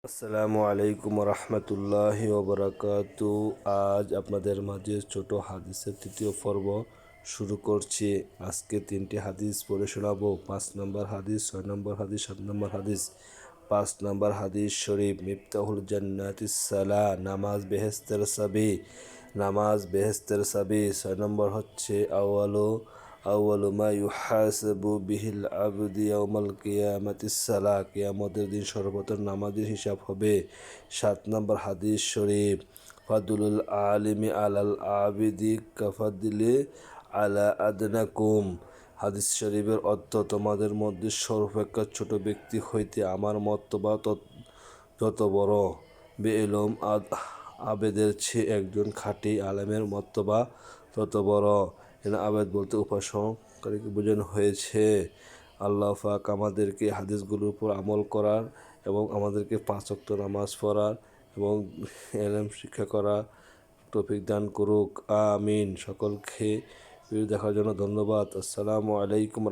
আসসালামু আলাইকুম রহমতুল্লাহি ওবরাকাতু। আজ আপনাদের মাঝে ছোট হাদিসের তৃতীয় পর্ব শুরু করছি। আজকে তিনটি হাদিস পড়ে শোনাবো। 5 নম্বর হাদিস, 6 নম্বর হাদিস, 7 নম্বর হাদিস। 5 নম্বর হাদিস শরীফ, মিফতাহুল জান্নাতিস সালাহ, নামাজ বেহেস্তের চাবি। নামাজ বেহেস্তের চাবি। 6 নম্বর হচ্ছে আউয়ালু মা ইউহাসাবু বিহিল আবদু ইয়াউমাল কিয়ামাতিস সালাহ, কিয়ামতের দিন সর্বপ্রথম নামাজের হিসাব হবে। 7 নম্বর হাদিস শরীফ, ফাদুলুল আলিমি আলাল আবিদি কাফাদিলি আলা আদনাকুম। হাদিস শরীফের অর্থ, তোমাদের মধ্যে সর্বাপেক্ষা ছোট ব্যক্তি হইতে আমার মর্তবা যত বড়। বেইলম আবেদের চেয়ে একজন খাঁটি আলেমের মর্তবা তত বড়। এখানে আবেদ বলতে উপাসনকারীকে বোঝানো হয়েছে। আল্লাহ পাক আমাদেরকে হাদিসগুলোর উপর আমল করার এবং আমাদেরকে 5 ওয়াক্ত নামাজ পড়ার এবং এলেম শিক্ষা করার তৌফিক দান করুক, আমিন। সকলকে ভিডিও দেখার জন্য ধন্যবাদ। আসসালামু আলাইকুম।